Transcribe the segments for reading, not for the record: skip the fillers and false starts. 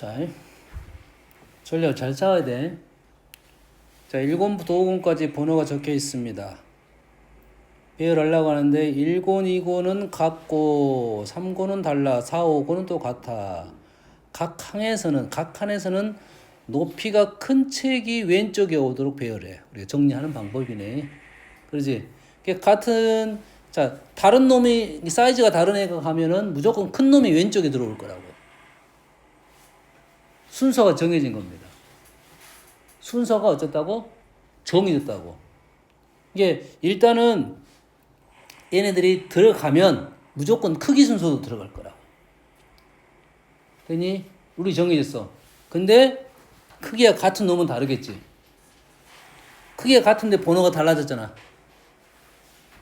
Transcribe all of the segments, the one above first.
자, 전략 잘 짜야 돼. 자, 1권부터 5권까지 번호가 적혀 있습니다. 배열하려고 하는데 1권, 2권은 같고 3권은 달라. 4, 5권은 또 같아. 각 칸에서는 높이가 큰 책이 왼쪽에 오도록 배열해. 우리가 정리하는 방법이네. 그러지? 같은, 자, 다른 놈이, 사이즈가 다른 애가 가면은 무조건 큰 놈이 왼쪽에 들어올 거라고. 순서가 정해진 겁니다. 순서가 어쨌다고? 정해졌다고. 이게 일단은 얘네들이 들어가면 무조건 크기 순서도 들어갈 거라고. 되니? 우리 정해졌어. 근데 크기가 같은 놈은 다르겠지. 크기가 같은데 번호가 달라졌잖아.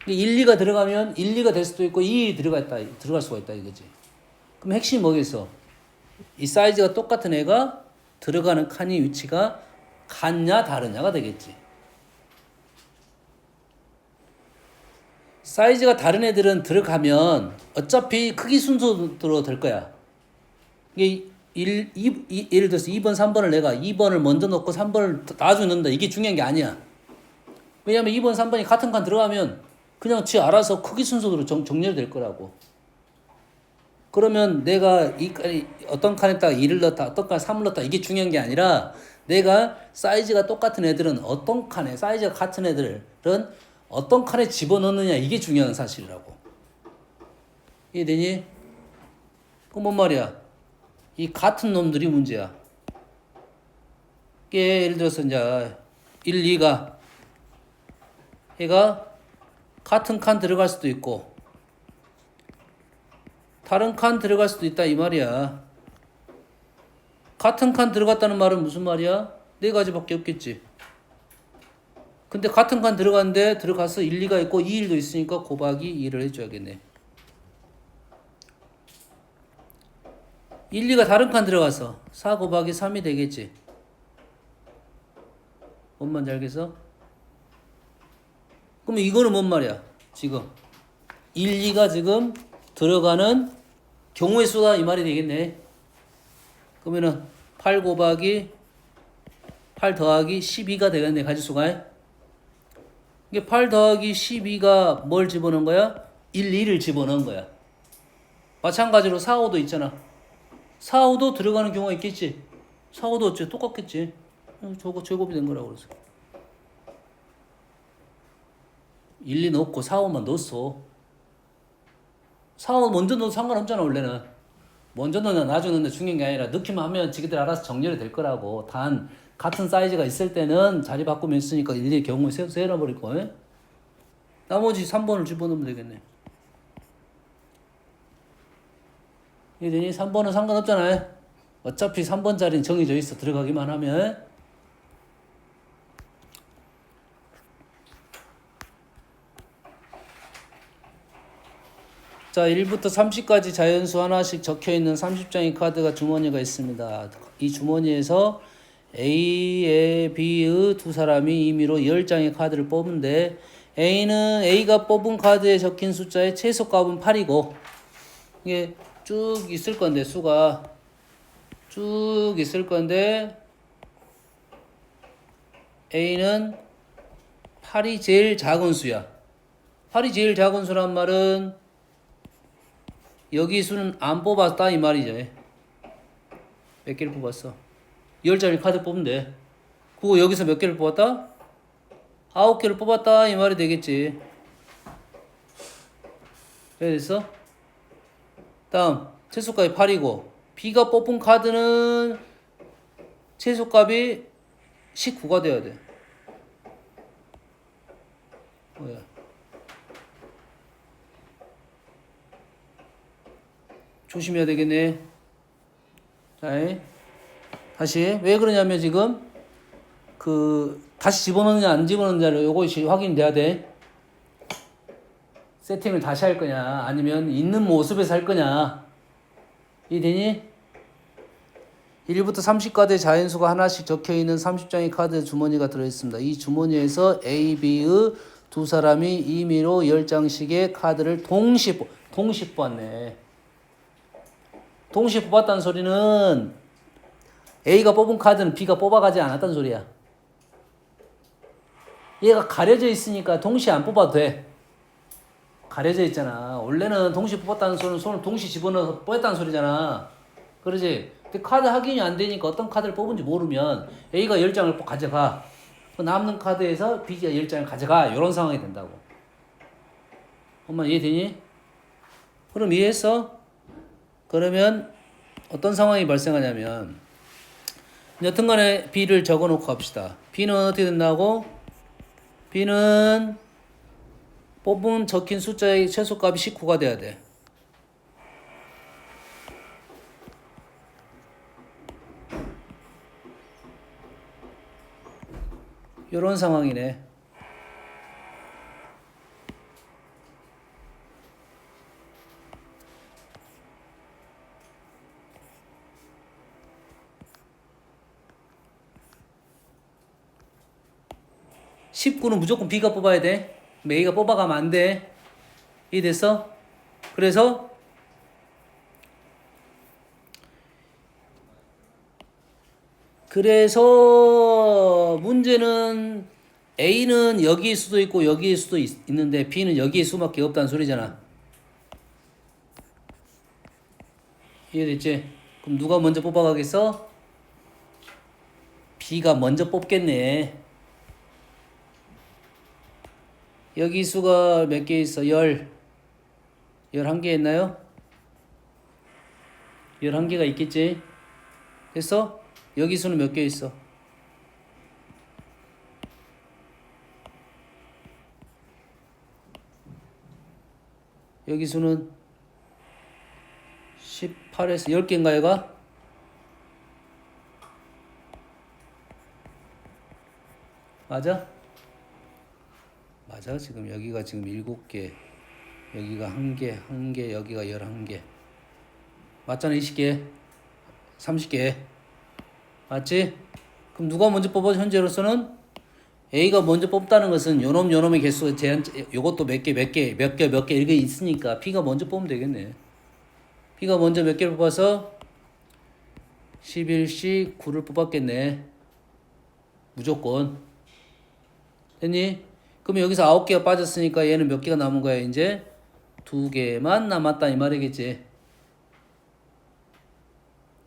1, 2가 들어가면 1, 2가 될 수도 있고 2 들어갈 수가 있다 이거지. 그럼 핵심이 뭐겠어? 이 사이즈가 똑같은 애가 들어가는 칸이 위치가 같냐 다르냐가 되겠지. 사이즈가 다른 애들은 들어가면 어차피 크기 순서대로 될 거야. 이게 예를 들어서 2번, 3번을 내가 2번을 먼저 넣고 3번을 나중에 넣는다. 이게 중요한 게 아니야. 왜냐면 2번, 3번이 같은 칸 들어가면 그냥 지 알아서 크기 순서대로 정렬될 거라고. 그러면 내가 어떤 칸에다가 2를 넣었다, 어떤 칸에 3을 넣었다, 이게 중요한 게 아니라 내가 사이즈가 똑같은 애들은 어떤 칸에, 사이즈가 같은 애들은 어떤 칸에 집어넣느냐, 이게 중요한 사실이라고. 이해되니? 그건 뭔 말이야? 이 같은 놈들이 문제야. 예를 들어서 이제 1, 2가 얘가 같은 칸 들어갈 수도 있고 다른 칸 들어갈 수도 있다 이 말이야. 같은 칸 들어갔다는 말은 무슨 말이야? 네 가지밖에 없겠지. 근데 같은 칸 들어갔는데 들어가서 1, 2가 있고 2, 1도 있으니까 곱하기 2를 해줘야겠네. 1, 2가 다른 칸 들어가서 4 곱하기 3이 되겠지. 뭔 말인지 알겠어? 그럼 이거는 뭔 말이야? 지금 1, 2가 지금 들어가는 경우의 수다 이 말이 되겠네. 그러면은 8 곱하기 8 더하기 12가 되겠네, 가지수가. 이게 8 더하기 12가 뭘 집어넣은 거야? 1, 2를 집어넣은 거야. 마찬가지로 4, 5도 있잖아. 4, 5도 들어가는 경우가 있겠지. 4, 5도 어째 똑같겠지. 저거 제곱이 된 거라고 그래서 1, 2 넣고 4, 5만 넣었어. 4, 5 먼저 넣어도 상관없잖아 원래는. 먼저 넣나 나중에 넣나 중요한 게 아니라 넣기만 하면 지그들 알아서 정렬이 될 거라고. 단 같은 사이즈가 있을 때는 자리 바꾸면 있으니까 1, 2의 경우에 세어버릴 거야. 나머지 3번을 집어넣으면 되겠네. 이해되니? 3번은 상관없잖아요. 어차피 3번 자리는 정해져 있어. 들어가기만 하면. 자, 1부터 30까지 자연수 하나씩 적혀있는 30장의 카드가 주머니가 있습니다. 이 주머니에서 A의 B의 두 사람이 임의로 10장의 카드를 뽑는데 A가 뽑은 카드에 적힌 숫자의 최소값은 8이고 이게 쭉 있을 건데 수가 쭉 있을 건데 A는 8이 제일 작은 수야. 8이 제일 작은 수란 말은 여기 수는 안 뽑았다 이 말이죠. 몇 개를 뽑았어? 10장의 카드 뽑으면 돼. 그거 여기서 몇 개를 뽑았다? 9개를 뽑았다 이 말이 되겠지. 됐어? 다음 최소값이 8이고 B가 뽑은 카드는 최소값이 19가 돼야 돼. 뭐야? 조심해야 되겠네. 자, 다시 왜 그러냐면 지금 다시 집어넣느냐 안 집어넣느냐를 요것이 확인돼야 돼. 세팅을 다시 할 거냐 아니면 있는 모습에서 할 거냐. 이해되니? 1부터 30까지의 자연수가 하나씩 적혀있는 30장의 카드 주머니가 들어있습니다. 이 주머니에서 A, B의 두 사람이 임의로 10장씩의 카드를 동시에 뽑았네. 동시에 뽑았다는 소리는 A가 뽑은 카드는 B가 뽑아가지 않았단 소리야. 얘가 가려져 있으니까 동시에 안 뽑아도 돼. 가려져 있잖아. 원래는 동시에 뽑았다는 소리는 손을 동시에 집어넣어서 뽑았다는 소리잖아. 그러지? 근데 카드 확인이 안 되니까 어떤 카드를 뽑은지 모르면 A가 10장을 가져가. 남는 카드에서 B가 10장을 가져가. 이런 상황이 된다고. 엄마 이해되니? 그럼 이해했어? 그러면 어떤 상황이 발생하냐면 여튼간에 B를 적어놓고 갑시다. B는 어떻게 된다고? B는 뽑은 적힌 숫자의 최소값이 19가 돼야 돼. 이런 상황이네. (19는) 무조건 B가 뽑아야 돼. A가 뽑아가면 안 돼. 이해됐어? 그래서 문제는 A는 여기일 수도 있고 여기일 수도 있는데 B는 여기일 수밖에 없다는 소리잖아. 이해됐지? 그럼 누가 먼저 뽑아가겠어? B가 먼저 뽑겠네. 여기 수가 몇 개 있어? 11개 있나요? 11개가 있겠지? 됐어? 여기 수는 몇 개 있어? 여기 수는 18에서 10개인가 얘가? 맞아? 맞아. 지금 여기가 지금 7개, 여기가 1개, 1개, 여기가 11개. 맞잖아. 20개, 30개. 맞지? 그럼 누가 먼저 뽑아? 현재로서는 A가 먼저 뽑다는 것은 요놈의 개수가 요것도 몇 개 이렇게 있으니까 B가 먼저 뽑으면 되겠네. B가 먼저 몇 개를 뽑아서 11씩 9를 뽑았겠네. 무조건. 됐니? 그럼 여기서 9개가 빠졌으니까 얘는 몇 개가 남은 거야? 이제 2개만 남았다 이 말이겠지.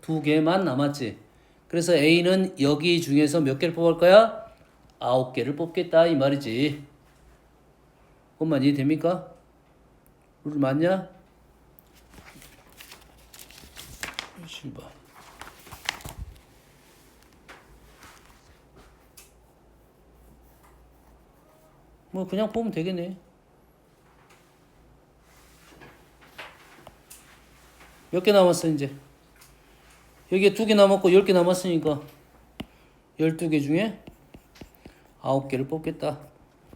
2개만 남았지. 그래서 A는 여기 중에서 몇 개를 뽑을 거야? 9개를 뽑겠다 이 말이지. 그것만 이해됩니까? 룰 맞냐? 실바. 뭐 그냥 보면 되겠네. 몇 개 남았어 이제? 여기에 2개 남았고 10개 남았으니까 12개 중에 9개를 뽑겠다.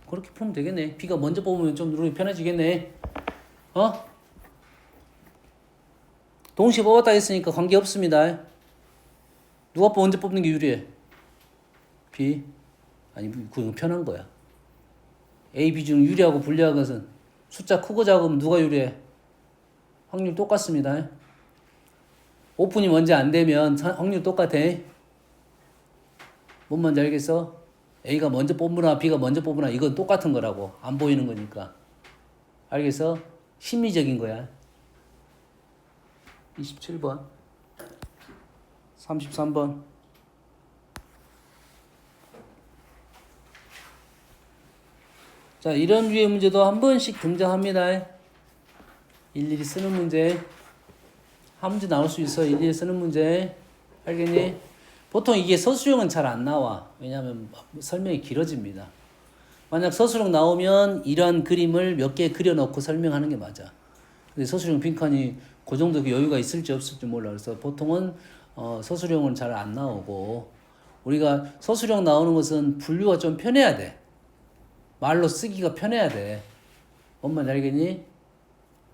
그렇게 풀면 되겠네. B가 먼저 뽑으면 좀 룰이 편해지겠네. 어? 동시에 뽑았다 했으니까 관계없습니다. 누가 먼저 뽑는 게 유리해? B? 아니 그건 편한 거야. A, B 중 유리하고 불리한 것은 숫자 크고 작으면 누가 유리해? 확률 똑같습니다. 오픈이 먼저 안 되면 확률 똑같아. 뭔 말인지 알겠어? A가 먼저 뽑으나 B가 먼저 뽑으나 이건 똑같은 거라고. 안 보이는 거니까. 알겠어? 심리적인 거야. 27번 33번 자, 이런 류의 문제도 한 번씩 등장합니다. 일일이 쓰는 문제. 한 문제 나올 수 있어. 일일이 쓰는 문제. 알겠니? 보통 이게 서술형은 잘 안 나와. 왜냐하면 설명이 길어집니다. 만약 서술형 나오면 이런 그림을 몇 개 그려놓고 설명하는 게 맞아. 근데 서술형 빈칸이 그 정도 여유가 있을지 없을지 몰라. 그래서 보통은 서술형은 잘 안 나오고, 우리가 서술형 나오는 것은 분류가 좀 편해야 돼. 말로 쓰기가 편해야 돼. 엄마 알겠니?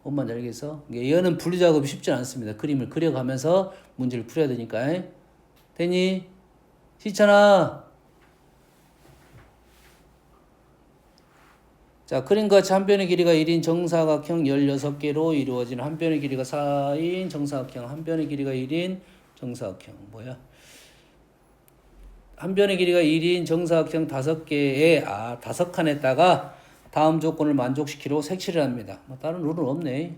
엄마 알겠어? 얘는 분류 작업이 쉽지 않습니다. 그림을 그려가면서 문제를 풀어야 되니까. 됐니? 시찬아. 자, 그림과 같이 한 변의 길이가 1인 정사각형 16개로 이루어진 한 변의 길이가 4인 정사각형, 한 변의 길이가 1인 정사각형. 뭐야? 한 변의 길이가 1인 정사각형 5개에 5칸에다가 다음 조건을 만족시키려고 색칠을 합니다. 뭐 다른 룰은 없네.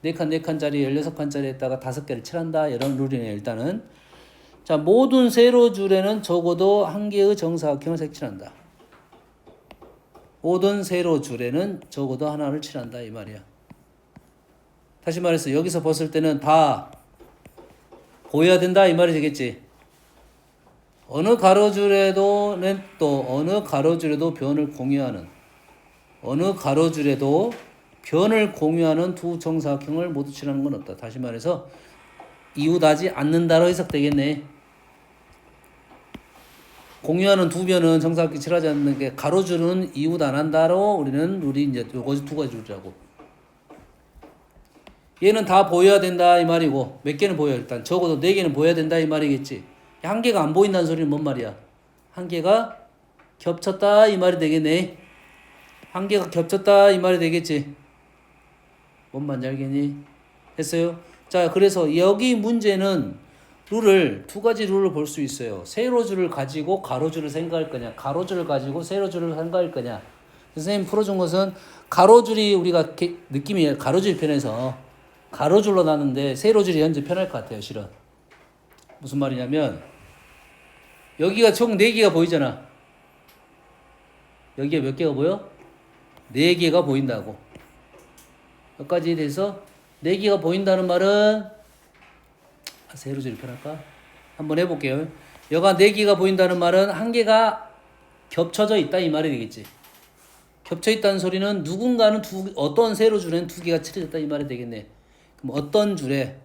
4칸짜리 16칸짜리에다가 5개를 칠한다. 이런 룰이네요. 일단은. 자, 모든 세로줄에는 적어도 한 개의 정사각형을 색칠한다. 모든 세로줄에는 적어도 하나를 칠한다. 이 말이야. 다시 말해서 여기서 봤을 때는 다 보여야 된다. 이 말이 되겠지. 어느 가로줄에도 또 어느 가로줄에도 변을 공유하는 두 정사각형을 모두 칠하는 건 없다. 다시 말해서 이웃하지 않는다로 해석되겠네. 공유하는 두 변은 정사각형 칠하지 않는 게 가로줄은 이웃 안 한다로 우리는 룰이 이제 요거 두 가지 룰이라고. 얘는 다 보여야 된다 이 말이고 몇 개는 보여 일단 적어도 4개는 보여야 된다 이 말이겠지. 한 개가 안 보인다는 소리는 뭔 말이야? 한 개가 겹쳤다 이 말이 되겠네. 한 개가 겹쳤다 이 말이 되겠지. 뭔 말인지 알겠니? 했어요? 자, 그래서 여기 문제는 두 가지 룰을 볼 수 있어요. 세로줄을 가지고 가로줄을 생각할 거냐, 가로줄을 가지고 세로줄을 생각할 거냐. 선생님 풀어준 것은 가로줄이 우리가 느낌이 가로줄 편에서 가로줄로 나는데 세로줄이 현재 편할 것 같아요, 실은. 무슨 말이냐면 여기가 총 4개가 보이잖아. 여기에 몇 개가 보여? 4개가 보인다고. 여기까지 돼서 4개가 보인다는 말은 세로줄이 편할까? 한번 해볼게요. 여가 4개가 보인다는 말은 한 개가 겹쳐져 있다 이 말이 되겠지. 겹쳐 있다는 소리는 누군가는 어떤 세로줄에는 2개가 칠해졌다 이 말이 되겠네. 그럼 어떤 줄에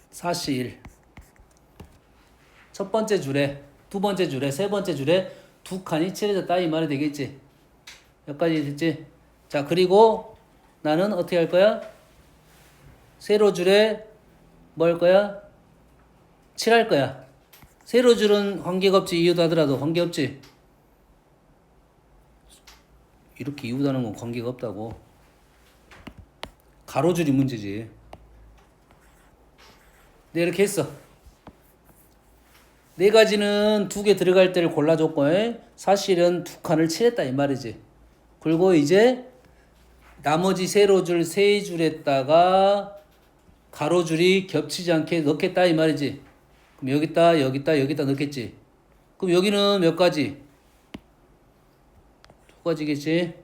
사실 첫 번째 줄에, 두 번째 줄에, 세 번째 줄에 2칸이 칠해졌다 이 말이 되겠지. 여기까지 됐지? 자, 그리고 나는 어떻게 할 거야? 세로줄에 뭐 할 거야? 칠할 거야. 세로줄은 관계가 없지. 이웃하더라도 관계없지. 이렇게 이웃하는 건 관계가 없다고. 가로줄이 문제지. 네, 이렇게 했어. 4가지는 2개 들어갈 때를 골라줬고 사실은 2칸을 칠했다 이 말이지. 그리고 이제 나머지 세로줄 3줄에다가 가로줄이 겹치지 않게 넣겠다 이 말이지. 그럼 여기다 넣겠지. 그럼 여기는 몇 가지? 2가지겠지.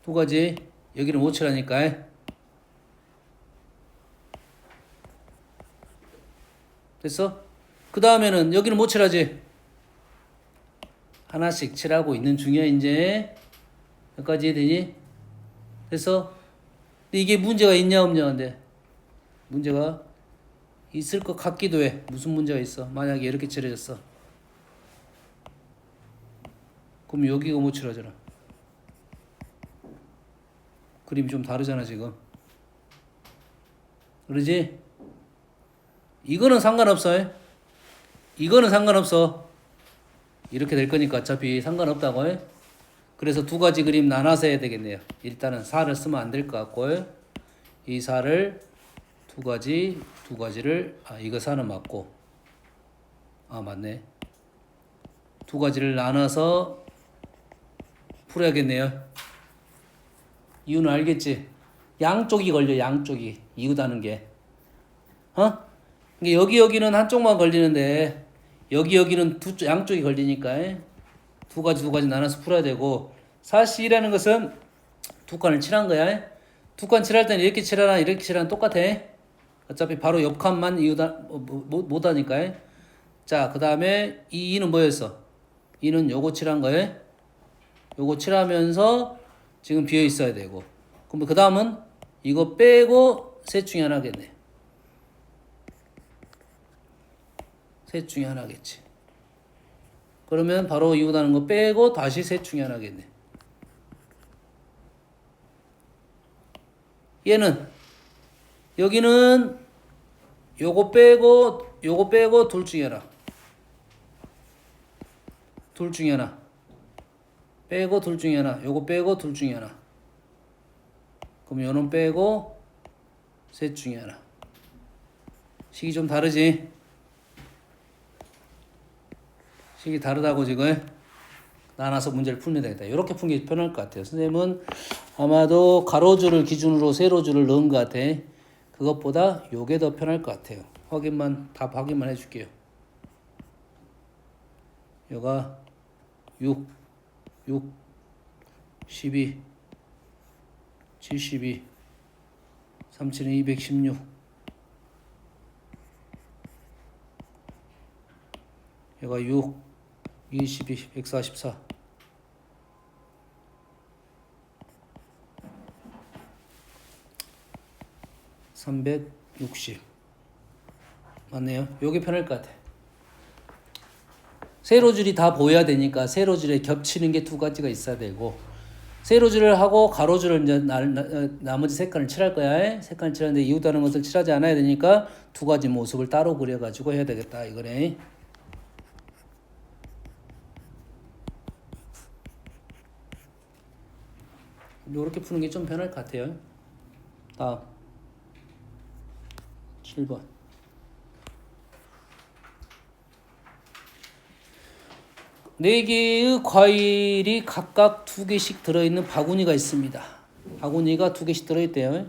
2가지. 여기는 못 칠하니까. 됐어? 그 다음에는 여기는 못 칠하지. 하나씩 칠하고 있는 중이야 이제. 여기까지 되니? 됐어? 근데 이게 문제가 있냐 없냐 근데 문제가 있을 것 같기도 해. 무슨 문제가 있어? 만약에 이렇게 칠해졌어. 그럼 여기가 못 칠하잖아. 그림이 좀 다르잖아 지금. 그러지? 이거는 상관없어. 이거는 상관없어. 이렇게 될 거니까 어차피 상관없다고. 그래서 2가지 그림 나눠서 해야 되겠네요. 일단은 4를 쓰면 안 될 것 같고 이 4를 2가지를 이거 4는 맞고 맞네. 2가지를 나눠서 풀어야겠네요. 이유는 알겠지? 양쪽이 걸려. 양쪽이 이웃하는 게. 여기는 한쪽만 걸리는데 여기는 양쪽이 걸리니까 2가지 나눠서 풀어야 되고 사실이라는 것은 2칸을 칠한 거야. 2칸 칠할 때는 이렇게 칠하나 이렇게 칠하나 똑같아. 어차피 바로 옆 칸만 못 하니까. 자, 그 다음에 이 2는 뭐였어? 2는 요거 칠한 거에 요거 칠하면서 지금 비어 있어야 되고 그럼 그 다음은 이거 빼고 셋 중에 하나겠네. 셋 중에 하나겠지. 그러면 바로 이웃하는 거 빼고 다시 셋 중에 하나겠네. 얘는 여기는 요거 빼고 둘 중에 하나. 둘 중에 하나. 빼고 둘 중에 하나. 요거 빼고 둘 중에 하나. 그럼 요는 빼고 셋 중에 하나. 식이 좀 다르지? 식이 다르다고 지금 나눠서 문제를 풀면 되겠다. 이렇게 푸는 게 편할 것 같아요. 선생님은 아마도 가로줄을 기준으로 세로줄을 넣은 것 같아. 그것보다 요게 더 편할 것 같아요. 답 확인만 해줄게요. 여가 6, 12, 72, 37은 216. 여가 6, 22, 144. 360. 맞네요. 요게 편할 것 같아. 세로줄이 다 보여야 되니까 세로줄에 겹치는 게 두 가지가 있어야 되고, 세로줄을 하고 가로줄을 이제 나머지 색깔을 칠할 거야. 색깔을 칠하는데 이웃다는 것을 칠하지 않아야 되니까 두 가지 모습을 따로 그려가지고 해야 되겠다 이거네. 요렇게 푸는 게 좀 편할 것 같아요. 다음 7번. 네 개의 과일이 각각 두 개씩 들어있는 바구니가 있습니다. 바구니가 두 개씩 들어있대요.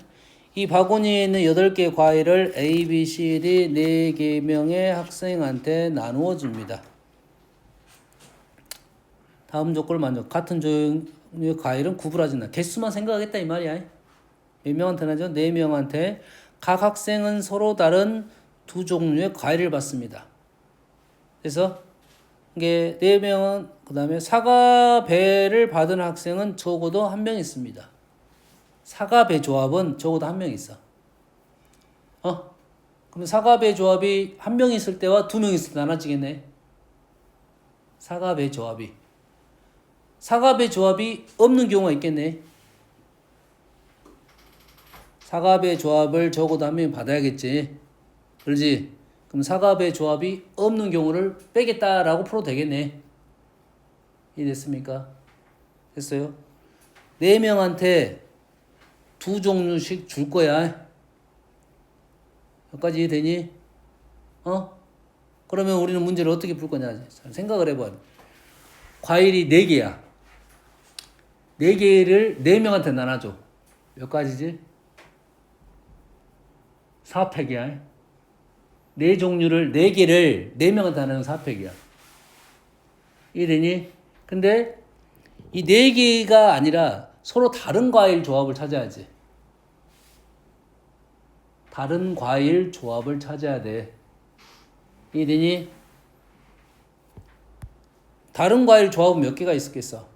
이 바구니에 있는 8개의 과일을 A, B, C, D 4개명의 학생한테 나누어 줍니다. 다음 조건을 만족. 같은 종류의 과일은 구분하지 않는다. 개수만 생각하겠다 이 말이야. 몇 명한테 나죠? 4명한테. 각 학생은 서로 다른 두 종류의 과일을 받습니다. 그래서 이게 4명은 그 다음에 사과배를 받은 학생은 적어도 1명 있습니다. 사과배 조합은 적어도 1명 있어. 그럼 사과배 조합이 1명 있을 때와 2명 있을 때 나눠지겠네. 사과배 조합이 없는 경우가 있겠네. 사과배 조합을 적어도 1명이 받아야겠지. 그러지? 그럼 사과배 조합이 없는 경우를 빼겠다라고 풀어도 되겠네. 이해됐습니까? 됐어요? 4명한테 2종류씩 줄 거야. 여기까지 이해되니? 그러면 우리는 문제를 어떻게 풀 거냐? 잘 생각을 해봐. 과일이 4개야. 4개를 4명한테 나눠줘. 몇 가지지? 4팩이야. 4종류를 4개를 4명한테 나누는 4팩이야. 이해되니? 근데 이 4개가 아니라 서로 다른 과일 조합을 찾아야지. 다른 과일 조합을 찾아야 돼. 이해되니? 다른 과일 조합은 몇 개가 있었겠어?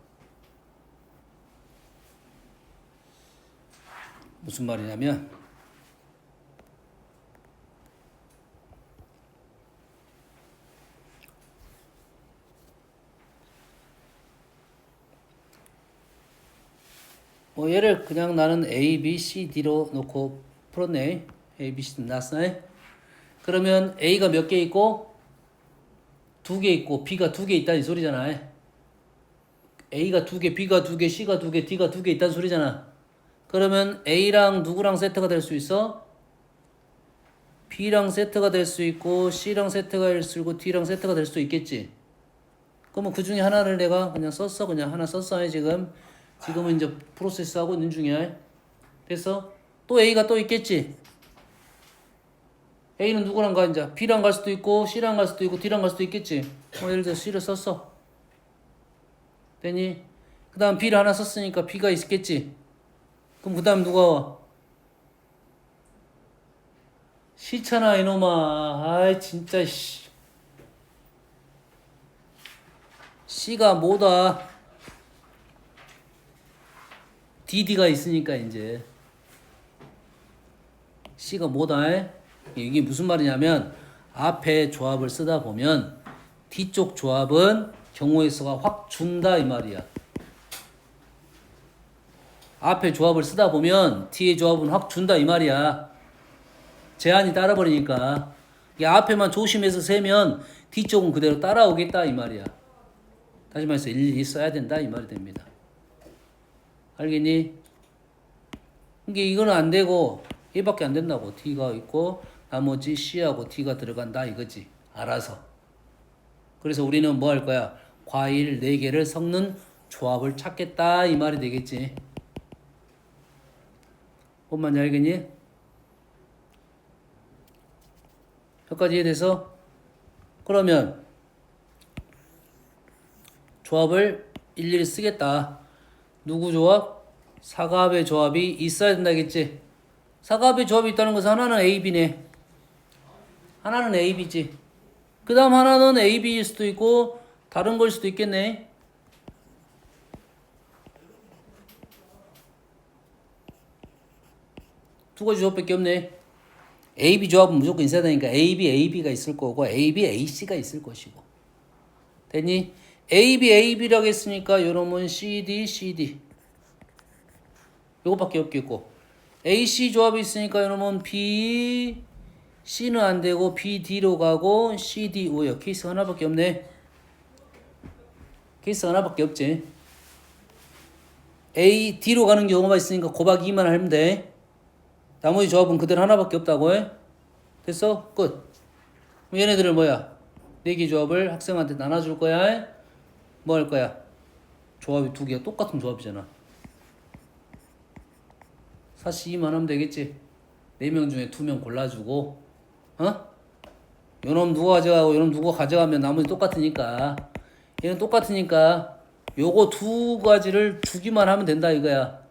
무슨 말이냐면 얘를 그냥 나는 A, B, C, D로 놓고 풀었네. A, B, C, D 났어. 그러면 A가 몇 개 있고 2개 있고 B가 2개 있다는 소리잖아. A가 2개, B가 2개, C가 2개, D가 2개 있다는 소리잖아. 그러면 A랑 누구랑 세트가 될 수 있어? B랑 세트가 될 수 있고 C랑 세트가 될 수 있고 D랑 세트가 될 수 있겠지. 그러면 그 중에 하나를 내가 그냥 썼어. 그냥 하나 썼어. 지금은 이제 프로세스 하고 있는 중이야. 됐어? 또 A가 또 있겠지. A는 누구랑 가 이제? B랑 갈 수도 있고 C랑 갈 수도 있고 D랑 갈 수도 있겠지. 예를 들어 C를 썼어. 되니? 그 다음 B를 하나 썼으니까 B가 있겠지. 그럼 그 다음 누가 와? C잖아 이놈아. 아이 진짜 씨. C가 뭐다? DD가 있으니까 이제 C가 뭐다? 이게 무슨 말이냐면 앞에 조합을 쓰다 보면 뒤쪽 조합은 경우의 수가 확 준다 이 말이야. 앞에 조합을 쓰다 보면 뒤의 조합은 확 준다 이 말이야. 제한이 따라버리니까. 이게 앞에만 조심해서 세면 뒤쪽은 그대로 따라오겠다 이 말이야. 다시 말해서 일일이 써야 된다 이 말이 됩니다. 알겠니? 이게 이거는 안 되고 얘밖에 안 된다고. D가 있고 나머지 C하고 D가 들어간다 이거지. 알아서. 그래서 우리는 뭐 할 거야? 과일 4개를 섞는 조합을 찾겠다 이 말이 되겠지. 뭔 말인지 알겠니? 여기까지 이해돼서? 그러면 조합을 일일이 쓰겠다. 누구 조합? 사과합의 조합이 있어야 된다겠지. 사과합의 조합이 있다는 것은 하나는 A, B네. 하나는 A, B지. 그 다음 하나는 A, B일 수도 있고 다른 걸 수도 있겠네. 두 가지 조합밖에 없네. A, B 조합은 무조건 있어야 되니까 A, B, A, B가 있을 거고 A, B, A, C가 있을 것이고. 됐니? A, B, A, B라고 했으니까 요놈은 C, D, C, D. 요거밖에 없겠고. A, C 조합이 있으니까 요놈은 B, C는 안 되고 B, D로 가고 C, D, O야. 케이스 하나밖에 없네. 케이스 하나밖에 없지. A, D로 가는 경우가 있으니까 곱하기 2만 하면 돼. 나머지 조합은 그대로 하나밖에 없다고 해. 됐어? 끝. 얘네들을 뭐야? 4개 조합을 학생한테 나눠줄 거야. 뭐 할 거야? 조합이 2개가 똑같은 조합이잖아. 사실 2만 하면 되겠지. 4명 중에 2명 골라주고 요놈 누가 가져가고 요놈 누가 가져가면 나머지 똑같으니까 얘는 똑같으니까 요거 2가지를 주기만 하면 된다 이거야.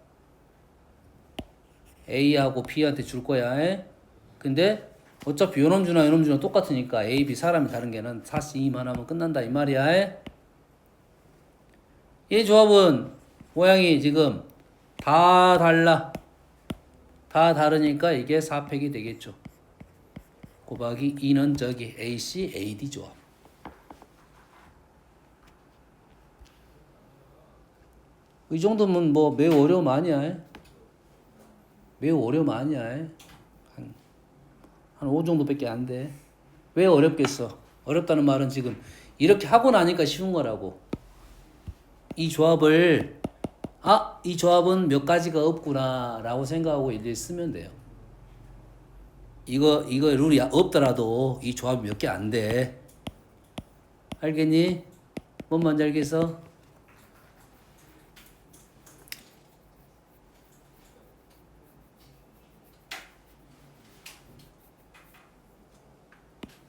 A하고 B한테 줄 거야. 근데 어차피 요놈 주나 요놈 주나 똑같으니까 A, B 사람이 다른 게는 사실 2만 하면 끝난다 이 말이야. 얘 조합은 모양이 지금 다 달라. 다 다르니까 이게 4팩이 되겠죠. 곱하기 2는 저기 AC, AD 조합. 이 정도면 뭐 매우 어려움 아니야. 매우 어려움 아니야. 한 5 정도밖에 안 돼. 왜 어렵겠어? 어렵다는 말은 지금 이렇게 하고 나니까 쉬운 거라고. 이 조합을 이 조합은 몇 가지가 없구나 라고 생각하고 일일이 쓰면 돼요. 이거 룰이 없더라도 이 조합이 몇 개 안 돼. 알겠니? 뭔 말인지 알겠어?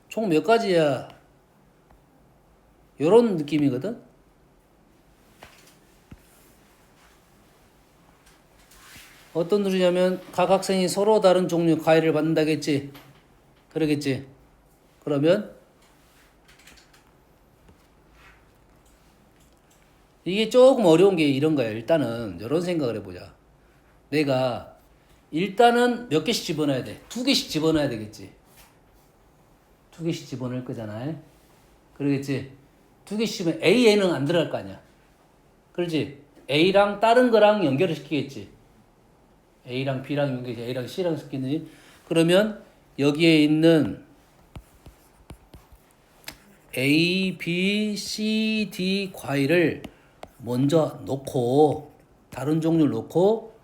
총 몇 가지야? 요런 느낌이거든? 어떤 룰이냐면 각 학생이 서로 다른 종류 과외를 받는다겠지? 그러겠지? 그러면 이게 조금 어려운 게 이런 거야. 일단은 이런 생각을 해보자. 내가 일단은 몇 개씩 집어넣어야 돼? 2개씩 집어넣어야 되겠지? 2개씩 집어넣을 거잖아. 그러겠지? 2개씩 집어넣으면 A에는 안 들어갈 거 아니야. 그렇지? A랑 다른 거랑 연결을 시키겠지? A랑 B랑 연결이 A랑 C랑 섞이는. 그러면 여기에 있는 A, B, C, D 과일을 먼저 놓고 다른 종류를 놓고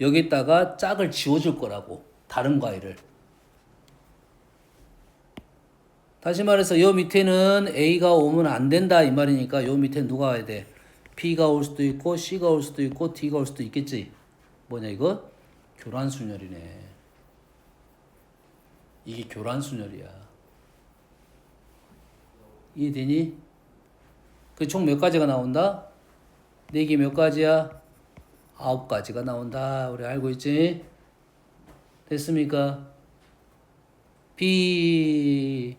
여기다가 짝을 지워줄 거라고. 다른 과일을. 다시 말해서 요 밑에는 A가 오면 안 된다 이 말이니까 요 밑에 누가 와야 돼? B가 올 수도 있고 C가 올 수도 있고 D가 올 수도 있겠지. 뭐냐 이거? 교란순열이네. 이게 교란순열이야. 이해되니? 그 총 몇 가지가 나온다? 4개 몇 가지야? 9가지가 나온다. 우리 알고 있지? 됐습니까? B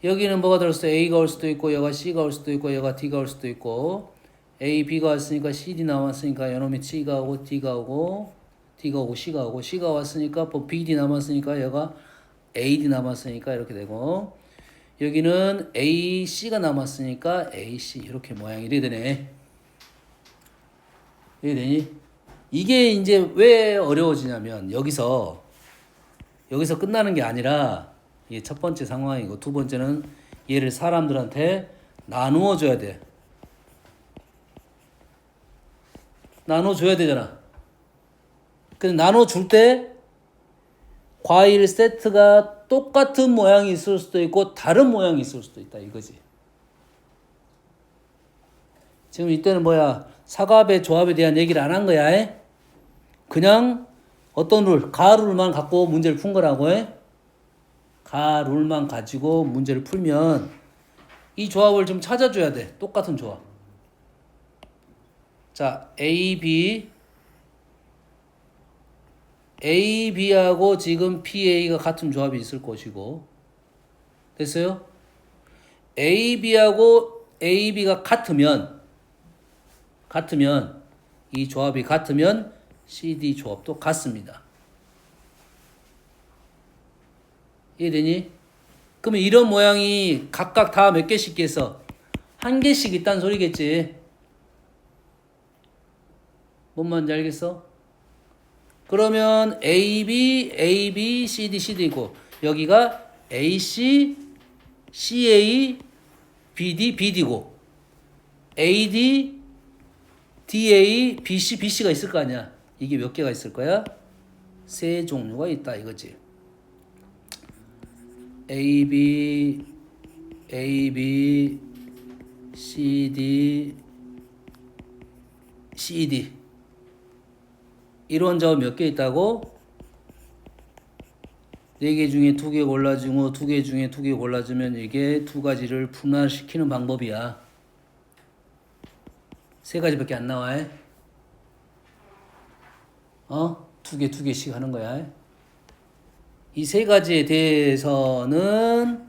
여기는 뭐가 들었어? A가 올 수도 있고 여가 C가 올 수도 있고 여가 D가 올 수도 있고 A, B가 왔으니까 C, D 남았으니까 요놈이 C가 오고 D가 오고 D가 오고 C가 오고 C가 왔으니까 뭐 B, D 남았으니까 여가 A, D 남았으니까 이렇게 되고 여기는 A, C가 남았으니까 A, C 이렇게 모양이 이렇게 되네. 이게 되니? 이게 이제 왜 어려워지냐면 여기서 끝나는 게 아니라 이게 첫 번째 상황이고 두 번째는 얘를 사람들한테 나누어 줘야 돼. 나눠 줘야 되잖아. 근데 나눠 줄 때 과일 세트가 똑같은 모양이 있을 수도 있고 다른 모양이 있을 수도 있다 이거지. 지금 이때는 뭐야? 사과배 조합에 대한 얘기를 안 한 거야. 그냥 어떤 룰, 가룰만 갖고 문제를 푼 거라고. 가룰만 가지고 문제를 풀면 이 조합을 좀 찾아줘야 돼. 똑같은 조합. 자, AB하고 지금 PA가 같은 조합이 있을 것이고, 됐어요? AB하고 AB가 같으면 이 조합이 같으면 CD 조합도 같습니다. 이해되니? 그러면 이런 모양이 각각 다 몇 개씩 있어? 한 개씩 있다는 소리겠지. 뭔 말인지 알겠어? 그러면 AB, AB, CD, CD고 여기가 AC, CA, BD, BD고 AD, DA, BC, BC가 있을 거 아니야. 이게 몇 개가 있을 거야? 세 종류가 있다 이거지. AB, AB, CD, CD. 이런 조합 몇 개 있다고? 4개 중에 2개 골라주고 2개 중에 2개 골라주면 이게 두 가지를 분할시키는 방법이야. 3가지밖에 안 나와. 2개씩 하는 거야. 이 3가지에 대해서는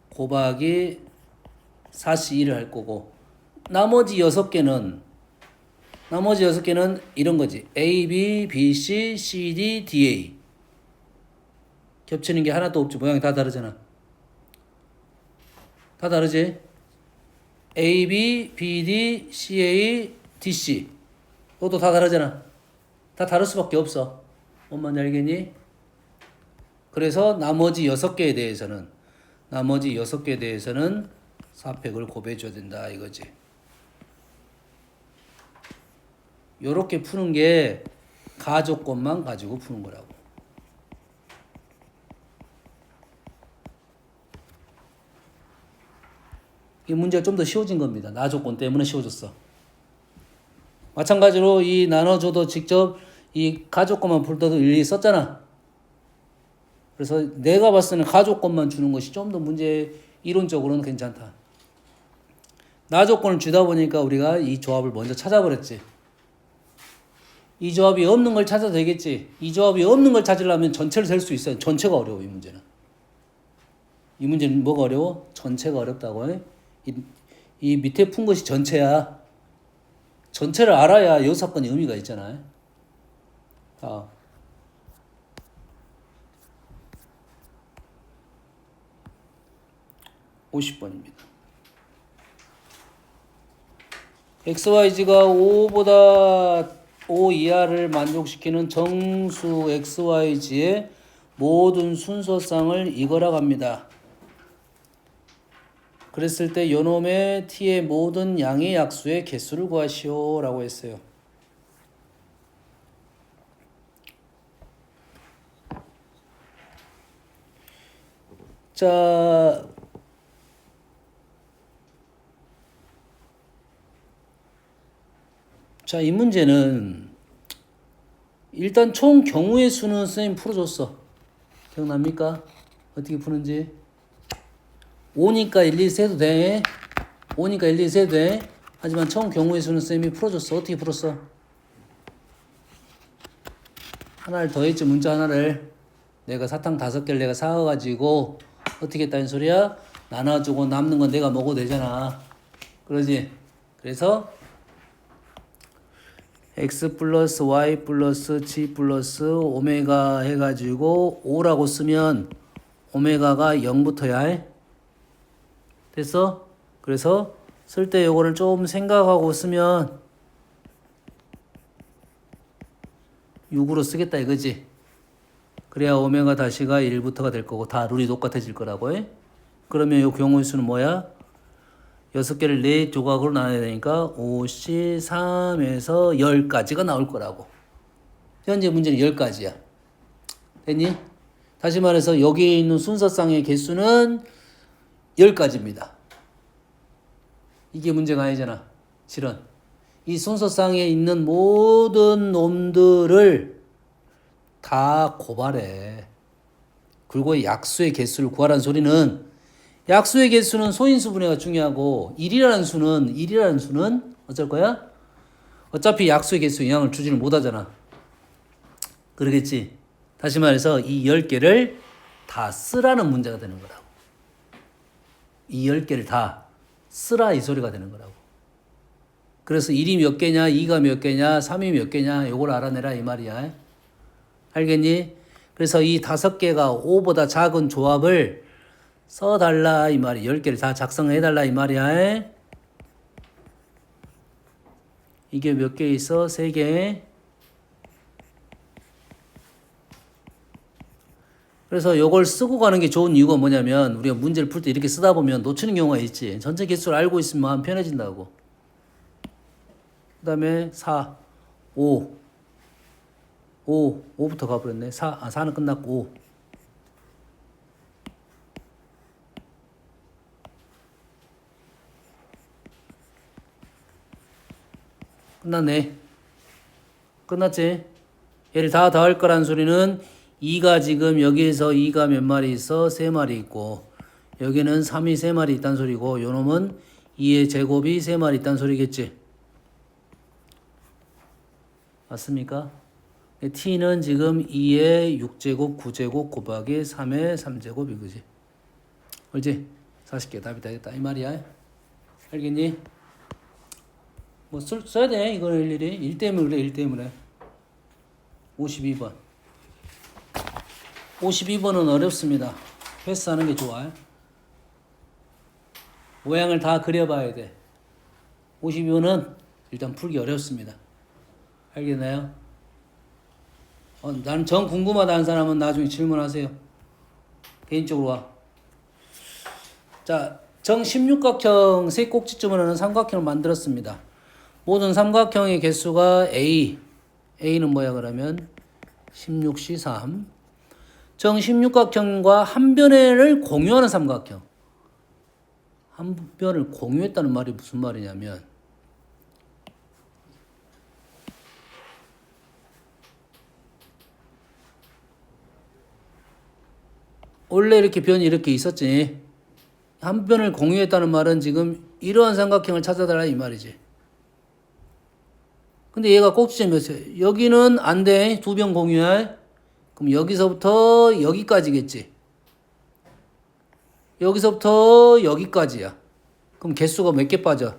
곱하기 42를 할 거고 나머지 6개는 이런 거지. A, B, B, C, C, D, D, A. 겹치는 게 하나도 없지. 모양이 다 다르잖아. 다 다르지? A, B, B, D, C, A, D, C. 이것도 다 다르잖아. 다 다를 수밖에 없어. 뭔 말인지 알겠니? 그래서 나머지 6개에 대해서는 사팩을 곱해줘야 된다 이거지. 요렇게 푸는 게 가조건만 가지고 푸는 거라고. 이 문제가 좀 더 쉬워진 겁니다. 나조건 때문에 쉬워졌어. 마찬가지로 이 나눠줘도 직접 이 가조건만 풀 때도 일일이 썼잖아. 그래서 내가 봤을 때는 가조건만 주는 것이 좀 더 문제 이론적으로는 괜찮다. 나조건을 주다 보니까 우리가 이 조합을 먼저 찾아버렸지. 이 조합이 없는 걸 찾아도 되겠지. 이 조합이 없는 걸 찾으려면 전체를 셀 수 있어요. 전체가 어려워 이 문제는. 이 문제는 뭐가 어려워? 전체가 어렵다고. 이 밑에 푼 것이 전체야. 전체를 알아야 이 사건이 의미가 있잖아요. 50번입니다. XYZ가 5 이하를 만족시키는 정수 XYZ의 모든 순서쌍을 이거라 합니다. 그랬을 때 요놈의 T의 모든 양의 약수의 개수를 구하시오 라고 했어요. 자, 이 문제는 일단 총 경우의 수는 선생님 풀어줬어. 기억납니까? 어떻게 푸는지? 5니까 1, 2 세도 돼. 5니까 1, 2 세도 돼. 하지만 총 경우의 수는 선생님이 풀어줬어. 어떻게 풀었어? 하나를 더했지. 문자 하나를. 내가 사탕 5개를 내가 사와가지고 어떻게 했다는 소리야? 나눠주고 남는 건 내가 먹어도 되잖아. 그러지? 그래서 x 플러스 y 플러스 g 플러스 오메가 해가지고 5라고 쓰면 오메가가 0부터야 해. 됐어? 그래서 쓸 때 요거를 좀 생각하고 쓰면 6으로 쓰겠다 이거지. 그래야 오메가 다시가 1부터가 될 거고 다 룰이 똑같아질 거라고 해. 그러면 요 경우의 수는 뭐야? 6개를 4조각으로 나눠야 되니까 5C 3에서 10까지가 나올 거라고. 현재 문제는 10가지야. 됐니? 다시 말해서 여기에 있는 순서상의 개수는 10가지입니다. 이게 문제가 아니잖아. 실은 이 순서상에 있는 모든 놈들을 다 고발해. 그리고 약수의 개수를 구하라는 소리는 약수의 개수는 소인수 분해가 중요하고 1이라는 수는 어쩔 거야? 어차피 약수의 개수 영향을 주지를 못하잖아. 그러겠지. 다시 말해서 이 10개를 다 쓰라는 문제가 되는 거라고. 이 10개를 다 쓰라 이 소리가 되는 거라고. 그래서 1이 몇 개냐, 2가 몇 개냐, 3이 몇 개냐 이걸 알아내라 이 말이야. 알겠니? 그래서 이 5개가 5보다 작은 조합을 써달라 이 말이 10개를 다 작성해달라 이 말이야. 이게 몇 개 있어? 3개. 그래서 이걸 쓰고 가는 게 좋은 이유가 뭐냐면 우리가 문제를 풀 때 이렇게 쓰다 보면 놓치는 경우가 있지. 전체 개수를 알고 있으면 마음 편해진다고. 그 다음에 4, 5, 5부터 가버렸네. 4는 끝났고 5. 끝났네. 끝났지? 얘를 다 더할 거란 소리는 2가 지금 여기에서 2가 몇 마리 있어? 3마리 있고 여기는 3이 3마리 있다는 소리고 요 놈은 2의 제곱이 3마리 있다는 소리겠지. 맞습니까? t는 지금 2의 6제곱 9제곱 곱하기 3의 3제곱 이거지. 그렇지? 40개 답이 되겠다 이 말이야. 알겠니? 뭐 써야 돼 이거는 일일이. 1 때문에 그래 1 때문에. 52번 52번은 어렵습니다. 패스하는 게 좋아요. 모양을 다 그려봐야 돼. 52번은 일단 풀기 어렵습니다. 알겠나요? 나는 정 궁금하다는 사람은 나중에 질문하세요. 개인적으로 와. 자, 정 16각형 세 꼭지점을 하는 삼각형을 만들었습니다. 모든 삼각형의 개수가 A는 뭐야 그러면 16C3. 정 16각형과 한 변을 공유하는 삼각형. 한 변을 공유했다는 말이 무슨 말이냐면 원래 이렇게 변이 이렇게 있었지. 한 변을 공유했다는 말은 지금 이러한 삼각형을 찾아달라 이 말이지. 근데 얘가 꼭지점이었어요. 여기는 안 돼. 2변 공유해. 그럼 여기서부터 여기까지겠지. 여기서부터 여기까지야. 그럼 개수가 몇 개 빠져?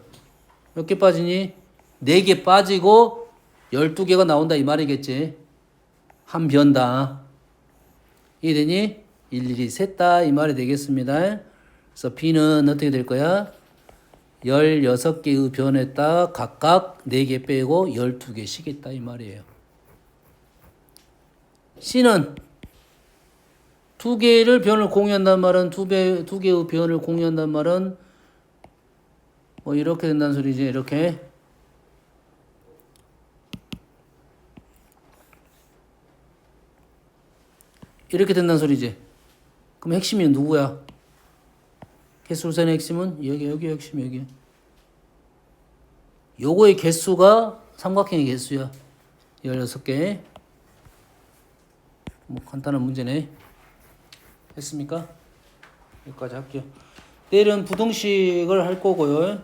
몇 개 빠지니? 4개 빠지고 12개가 나온다 이 말이겠지. 한 변당. 이해되니? 일일이 셌다 이 말이 되겠습니다. 그래서 B는 어떻게 될 거야? 16개의 변에다 각각 4개 빼고 12개씩 있다 이 말이에요. C는 2개를 변을 공유한다는 말은 2개의 변을 공유한다는 말은 뭐 이렇게 된다는 소리지. 이렇게 된다는 소리지. 그럼 핵심이 누구야? 개수선의 핵심은 여기 핵심 여기. 요거의 개수가 삼각형의 개수야. 16개. 뭐 간단한 문제네. 됐습니까? 여기까지 할게요. 내일은 부등식을 할 거고요.